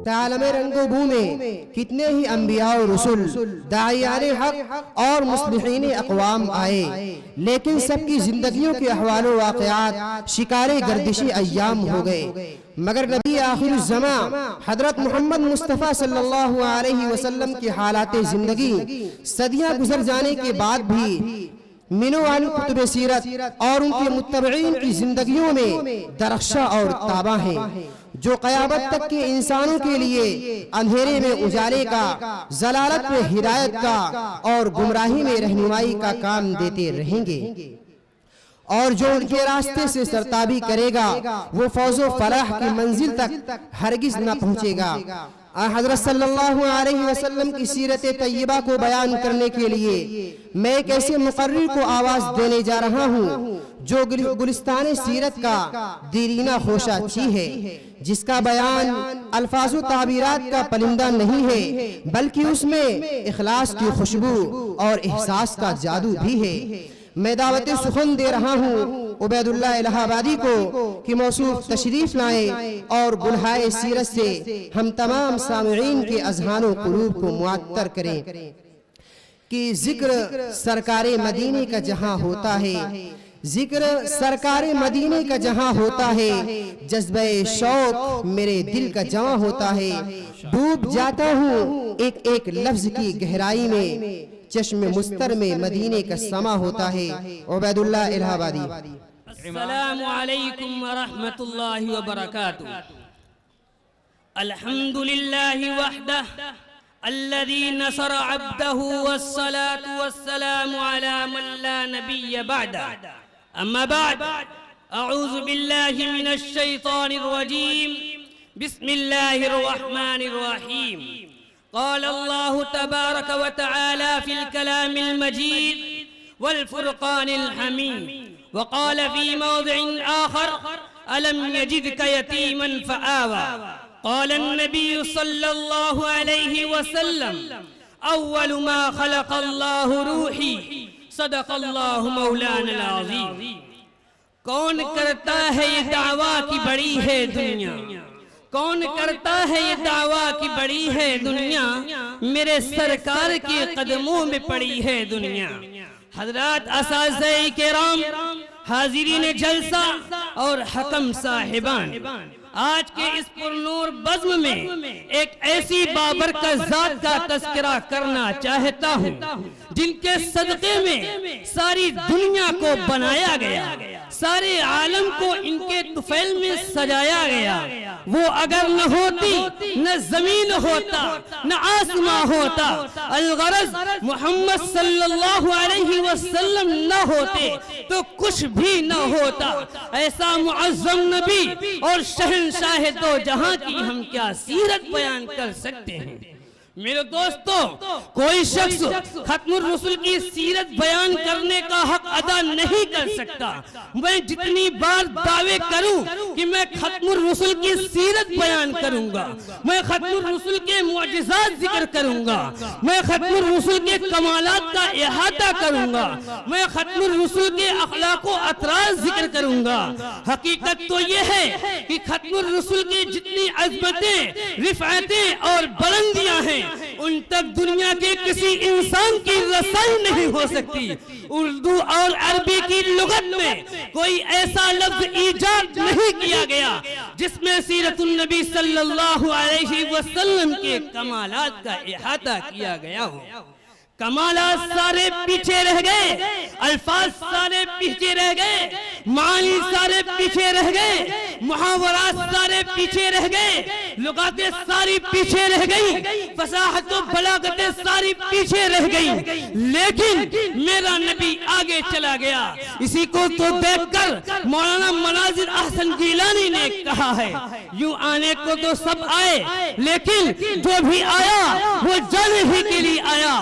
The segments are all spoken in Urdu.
کہ عالم رنگ و بو میں کتنے ہی انبیاء و رسول، داعیان حق اور مصلحین اقوام آئے، لیکن سب کی زندگیوں کے احوال و واقعات شکار گردشی ایام ہو گئے، مگر نبی آخر الزمان حضرت محمد مصطفیٰ صلی اللہ علیہ وسلم کی حالات زندگی صدیاں گزر جانے کے بعد بھی منو عن کتب سیرت اور ان کے متبعین کی زندگیوں میں درخشاں اور تابع ہیں، جو قیامت تک کے انسانوں کے لیے اندھیرے میں اجالے کا، ضلالت میں ہدایت کا اور گمراہی میں رہنمائی کا کام دیتے رہیں گے، اور جو ان کے راستے سے سرتابی کرے گا وہ فوز و فلاح کی منزل تک ہرگز نہ پہنچے گا۔ حضرت صلی اللہ علیہ وسلم کی سیرت طیبہ کو بیان کرنے کے لیے میں ایک ایسے مقرر کو آواز دینے جا رہا ہوں جو گلستان سیرت کا دیرینہ خوشہ چی ہے، جس کا بیان الفاظ و تعبیرات کا پلندہ نہیں ہے بلکہ اس میں اخلاص کی خوشبو اور احساس کا جادو بھی ہے۔ میں دعوت سخن دے رہا ہوں عبید اللہ الہ آبادی کو کہ موصوف تشریف لائیں اور بلہائے سیرت سے ہم تمام سامعین کے اذہان و قلوب کو معطر کریں کہ ذکر سرکار مدینے کا جہاں ہوتا ہے، ذکر سرکار مدینے کا جہاں ہوتا ہے، جذبہ شوق میرے دل کا جواں ہوتا ہے، ڈوب جاتا ہوں ایک ایک لفظ کی گہرائی میں، چشم مستر میں مدینے کا سما ہوتا ہے۔ عبید اللہ الہ آبادی۔ السلام علیکم ورحمت اللہ وبرکاتہ۔ الحمدللہ وحدہ الذي نصر عبده والصلاة والسلام على من لا نبي بعده، اما بعد، اعوذ باللہ من الشیطان الرجیم، بسم اللہ الرحمن الرحیم۔ قال الله تبارك وتعالى في الكلام المجيد والفرقان الحميد، وقال في موضع آخر ألم يجدك يتيما فآوى، قال النبي صلى الله عليه وسلم أول ما خلق الله روحي، صدق الله مولانا العظيم۔ کون کرتا ہے یہ دعویٰ کی بڑی ہے دنیا، کون کرتا ہے یہ دعویٰ کی بڑی ہے دنیا، میرے سرکار کے قدموں میں پڑی ہے دنیا۔ حضرات اساتذہ کرام، حاضرین جلسہ اور حکم صاحبان، آج کے اس پرنور بزم میں ایک ایسی بابرکت ذات کا تذکرہ کرنا چاہتا ہوں جن کے صدقے میں ساری دنیا کو بنایا گیا، سارے عالم کو ان کے طفیل میں سجایا گیا۔ وہ اگر نہ ہوتی نہ زمین ہوتا نہ آسمان ہوتا، الغرض محمد صلی اللہ علیہ وسلم نہ ہوتے تو کچھ بھی نہ ہوتا۔ ایسا معظم نبی اور شہنشاہ دو جہاں کی ہم کیا سیرت بیان کر سکتے ہیں۔ میرے دوستو، کوئی شخص ختم الرسل کی سیرت بیان کرنے کا حق ادا نہیں کر سکتا۔ میں جتنی بار دعوے کروں کہ میں ختم الرسل کی سیرت بیان کروں گا، میں ختم الرسل کے معجزات ذکر کروں گا، میں ختم الرسل کے کمالات کا احاطہ کروں گا، میں ختم الرسل کے اخلاق و اطراز ذکر کروں گا، حقیقت تو یہ ہے کہ ختم الرسل کی جتنی عظمتیں، رفعتیں اور بلندیاں ہیں ان تک دنیا کے کسی انسان کی رسائی نہیں ہو سکتی۔ اردو اور عربی کی لغت میں کوئی ایسا لفظ ایجاد نہیں کیا گیا جس میں سیرت النبی صلی اللہ علیہ وسلم کے کمالات کا احاطہ کیا گیا ہو۔ کمالات سارے پیچھے رہ گئے، الفاظ سارے پیچھے رہ گئے، معانی سارے پیچھے رہ گئے، محاورات سارے پیچھے رہ گئے، لغاتیں ساری پیچھے رہ گئی، فصاحت و بلاغتیں ساری پیچھے رہ گئی، لیکن میرا نبی آگے چلا گیا۔ اسی کو تو دیکھ کر مولانا مناظر احسن گیلانی نے کہا ہے، یوں آنے کو تو سب آئے لیکن جو بھی آیا وہ جانے ہی کے لیے آیا،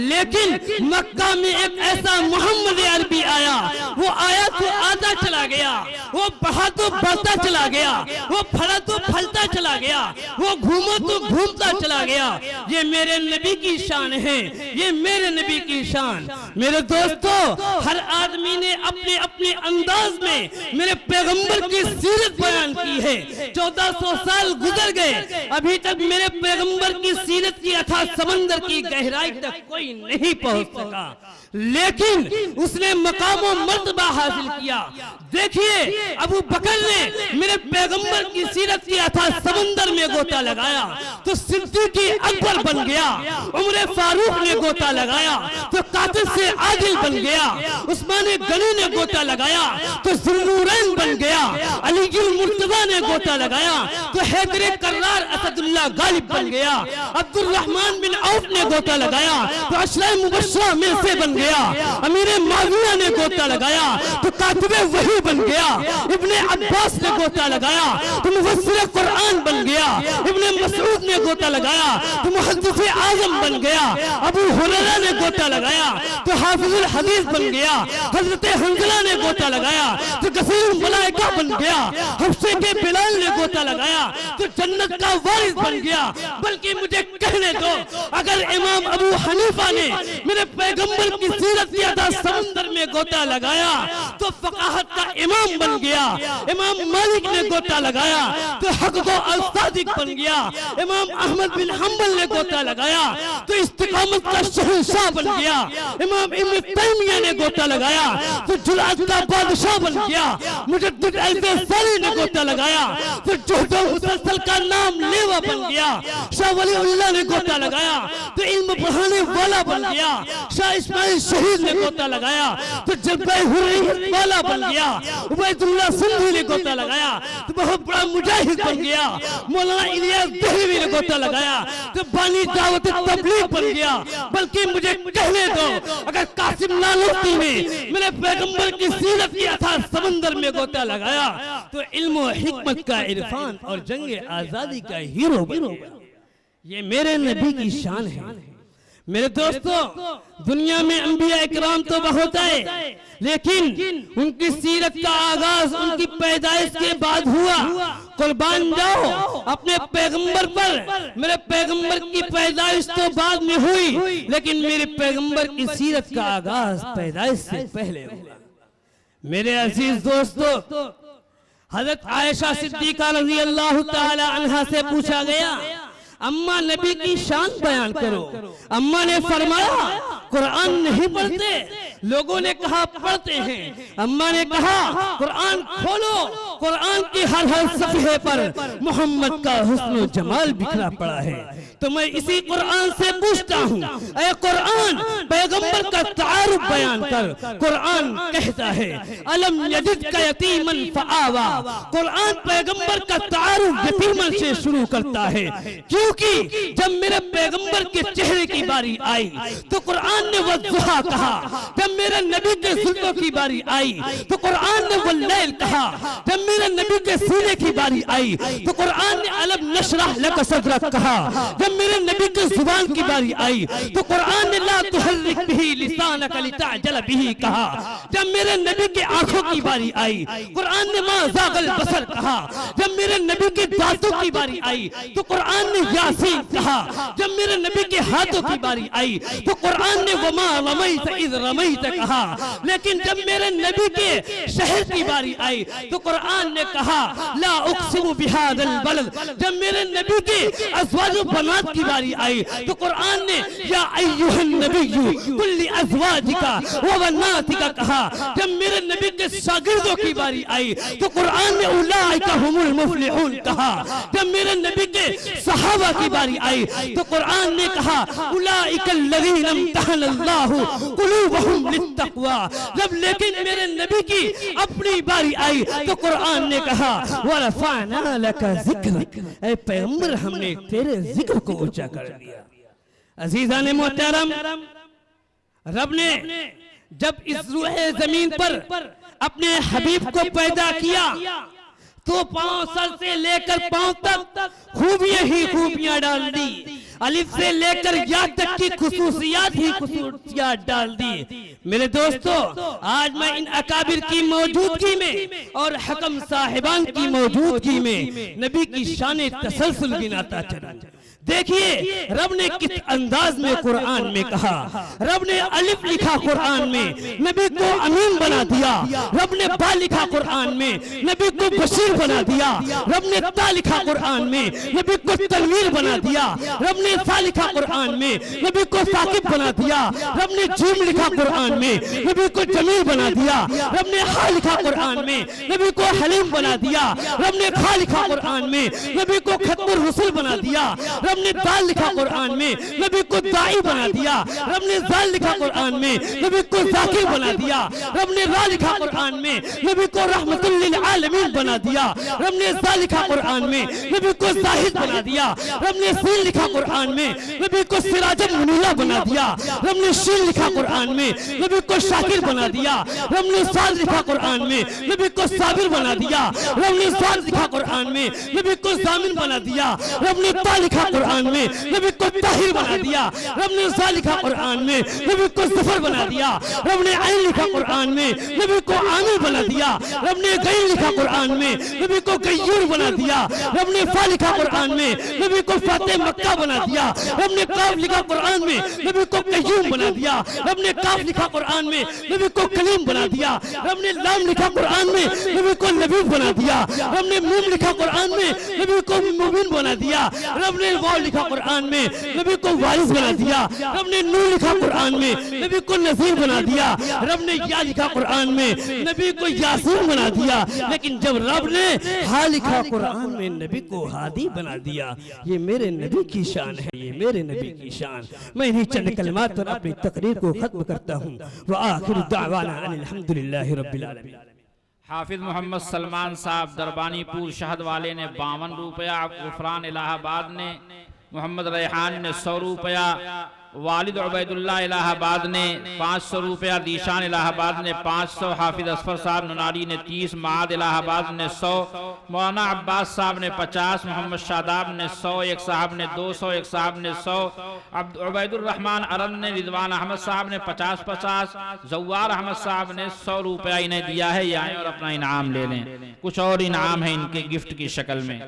لیکن مکہ میں ایک ایسا محمد عربی آیا، وہ آیا تو آتا چلا گیا، وہ بڑھا تو بڑھتا چلا گیا، وہ پھلا تو پھلتا چلا گیا۔ گیا، وہ گھوما تو گھومتا چلا گیا۔ یہ میرے نبی کی شان ہے، یہ میرے نبی کی شان۔ میرے دوستو، ہر آدمی نے اپنے اپنے انداز میں میرے پیغمبر کی سیرت بیان کی ہے۔ 1400 سال گزر گئے، ابھی تک میرے پیغمبر کی سیرت کی اتھا سمندر کی گہرائی تک کوئی نہیں پہنچ سکا، لیکن اس نے مقام و مرتبہ حاصل کیا۔ دیکھیے، ابو بکر نے میرے پیغمبر کی سیرت کی اتھا سمندر میں گوتا لگایا تو صدیق اکبر بن گیا، عمر فاروق نے گوتا لگایا تو قاتل سے عادل بن گیا، عثمان غنی نے گوتا لگایا تو ذوالنورین بن گیا، علی المرتضیٰ نے گوتا لگایا تو حیدر کرار اسد اللہ غالب بن گیا، عبد الرحمن بن عوف نے گوتا لگایا تو عشرہ مبشرہ میں سے بن گیا، امیر معاویہ نے گوتا لگایا تو کاتب وحی بن گیا، ابن عباس نے گوتا لگایا تو مفسر قرآن بن گیا، ابن مسعود نے گوتا لگایا تو محدث اعظم بن گیا، ابو ہریرہ نے گوتا لگایا تو حافظ الحدیث بن گیا، حضرت حنظلہ نے گوتا لگایا تو غفیر الملائکہ بن گیا، حفصے کے بلال نے گوتا لگایا تو جنت کا وارث بن گیا۔ بلکہ مجھے کہنے دو، اگر امام ابو حنیفہ نے میرے پیغمبر کی سیرت کی اتھا سمندر میں گوتا لگایا تو فقاہت کا امام بن گیا، امام مالک نے گوتا لگایا تو حق کو الصادق بن گیا، امام احمد بن حنبل نے گوتا لگایا تو استقامت کا شہنشاہ بن گیا، امام ابن تیمیہ نے گوتا لگایا تو جرأت کا بادشاہ بن گیا، مجدد الفیصلی نے گوتا لگایا تو جہد و مسلسل کا نام لیوا بن گیا، شاہ ولی اللہ نے گوتا لگایا تو علم پڑھانے والا بن گیا، شاہ اسماعیل شہید نے گوتا لگایا تو جلوہ حریت والا بن گیا، عبید اللہ سندھی نے گوتا لگایا تو بہت بڑا مجاہد بن گیا، مولانا الیاس دہلوی نے گوتا لگایا تو بانی دعوت تبلیغ بن گیا۔ بلکہ مجھے کہنے دو، اگر قاسم نانوتوی نے میرے پیغمبر کی سیرت کی اتھا سمندر میں گوتا لگایا تو علم و حکمت کا عرفان اور جنگ آزادی کا ہیرو بن گیا۔ یہ میرے نبی کی شان ہے۔ میرے دوستو، دنیا میں انبیاء اکرام تو بہت آئے، لیکن ان کی سیرت کا آغاز ان کی پیدائش کے بعد ہوا۔ قربان جاؤ اپنے پیغمبر پر، میرے پیغمبر کی پیدائش تو بعد میں ہوئی، لیکن میرے پیغمبر کی سیرت کا آغاز پیدائش سے پہلے ہوا۔ میرے عزیز دوستو، حضرت عائشہ صدیقہ رضی اللہ تعالی عنہ سے پوچھا گیا، اماں نبی کی شان بیان کرو۔ اماں نے فرمایا، قرآن نہیں پڑھتے؟ لوگوں نے کہا پڑھتے ہیں۔ اماں نے کہا، قرآن کھولو، قرآن کی ہر صفحے پر محمد کا حسن و جمال بکھرا پڑا ہے۔ تو میں اسی قرآن سے پوچھتا ہوں، اے قرآن، پیغمبر کا تعارف بیان کر۔ قرآن کہتا ہے، الم یجدک یتیما فآوا۔ قرآن پیغمبر کا تعارف یتیمن سے شروع کرتا ہے، کیونکہ جب میرے پیغمبر کے چہرے کی باری آئی تو قرآن نے والضحیٰ کہا، جب میرے نبی کے زلفوں کی باری آئی تو قرآن نے واللیل کہا، جب میرے نبی کے سینے کی باری آئی تو قرآن نے الم نشرح لک صدرک کہا، جب میرے نبی کے زبان کی باری آئی تو قرآن نے لا تحرک بہ لسانک لتعجل بہ کہا، جب میرے نبی کے آنکھوں کی باری آئی قرآن نے ما زاغ البصر کہا، جب میرے نبی کے دانتوں کی باری آئی تو قرآن نے یاسین کہا، جب میرے نبی کے ہاتھوں کی باری آئی تو قرآن نے وما رمیت اذ رمیت کہا، لیکن جب میرے نبی کے شہر کی باری آئی تو قرآن نے کہا لا اقسم بہذا البلد، جب میرے نبی کے ازواج و بنات کی باری آئی تو قرآن نے یا ایھا النبی قل لازواجک و بناتک کہا، جب میرے نبی کے شاگردوں کی باری آئی تو قرآن نے اولئک ھم المفلحون کہا، جب میرے نبی کے صحابہ کی باری آئی تو قرآن نے کہا اولئک الذین امتحن اللہ قلوبہم للتقوی، جب لیکن میرے نبی کی اپنی باری آئی تو قرآن نے کہا ورفعنا لک ذکرک، اے پیغمبر ہم نے تیرے ذکر کو اونچا کر دیا۔ عزیزان محترم، رب نے جب اس روح زمین پر اپنے حبیب کو پیدا کیا تو پاؤں سر سے لے کر پاؤں تک خوبیاں ہی خوبیاں ڈال دی۔ الف سے لے کر یا تک کی خصوصیات ہی خصوصیات ڈال دی۔ میرے دوستو، آج میں ان اکابر کی موجودگی میں اور حکم صاحبان کی موجودگی میں نبی کی شان تسلسل گناتا چلا۔ دیکھیے رب نے کس انداز میں قرآن میں کہا، رب نے الف لکھا قرآن میں، نبی کو امین بنا دیا۔ رب نے با لکھا قرآن میں، نبی کو بشیر بنا دیا۔ رب نے تا لکھا قرآن میں، نبی کو تنویر بنا دیا۔ رب نے سا لکھا قرآن میں، نبی کو ثاقب بنا دیا۔ رب نے جیم لکھا قرآن میں، نبی کو جمیل بنا دیا۔ رب نے ہا لکھا قرآن میں، نبی کو حلیم بنا دیا۔ رب نے کھا لکھا قرآن میں، نبی کو ختم الرسل بنا دیا۔ رب نے دال لکھا قرآن میں، نبی کو دائی بنا دیا۔ رب نے زال لکھا قرآن میں، نبی کو ذاکر بنا دیا۔ رب نے را لکھا قرآن میں، نبی کو رحمت للعالمین بنا دیا۔ رب نے زا لکھا قرآن میں، نبی کو زاہد بنا دیا۔ رب نے سین لکھا قرآن میں، نبی کو سراج منیرہ بنا دیا۔ رب نے شین لکھا قرآن میں، نبی کو شاکر بنا دیا۔ رب نے صاد لکھا قرآن میں، نبی کو صابر بنا دیا۔ رب نے صاد لکھا قرآن میں، نبی کو ضامن بنا دیا۔ رب نے تا لکھا قرآن میں، نبی کو طاہر بنا دیا۔ رب نے زا لکھا قرآن میں، نبی کو ظفر بنا دیا۔ رب نے عین لکھا قرآن میں، نبی کو عامر بنا دیا۔ رب نے غین لکھا قرآن میں، نبی کو غیور بنا دیا۔ رب نے فا لکھا قرآن میں، نبی کو فاتح مکہ بنا دیا۔ رب نے کاف لکھا قرآن میں، نبی کو قیوم بنا دیا۔ رب نے کاف لکھا قرآن میں، نبی کو کلیم بنا دیا۔ رب نے لام لکھا قرآن میں، نبی کو لبیب بنا دیا۔ رب نے میم لکھا قرآن میں، نبی کو مبین بنا دیا۔ رب نے واو لکھا قرآن میں، نبی کو وارث بنا دیا۔ رب نے نور لکھا قرآن میں، نبی کو نذیر بنا دیا۔ رب نے یا لکھا قرآن میں، نبی کو یاسین بنا دیا۔ لیکن جب رب نے ہا لکھا قرآن میں، نبی کو ہادی بنا دیا۔ یہ میرے نبی کی شان ہے، یہ میرے نبی کی شان۔ میں انہی چند کلمات پر اپنی تقریر کو ختم کرتا ہوں۔ وآخر دعوانا ان الحمدللہ رب العالمین۔ حافظ محمد سلمان صاحب دربانی پور شہد والے نے 52 روپیہ، غفران الہ آباد نے، محمد ریحان نے 100 روپیہ، والد عبید اللہ الہ آباد نے 500 روپیہ، دیشان الہ آباد نے 500، حافظ اصفر صاحب نناری نے 30، معاد الہ آباد نے 100، مولانا عباس صاحب نے 50، محمد شاداب نے 100، ایک صاحب نے 200، ایک صاحب نے 100، عبید الرحمن ارن نے، رضوان احمد صاحب نے 50، زوار احمد صاحب نے 100 روپیہ انہیں دیا ہے۔ یہ آئیں اور اپنا انعام لے لیں، کچھ اور انعام ہے ان کے گفٹ کی شکل میں۔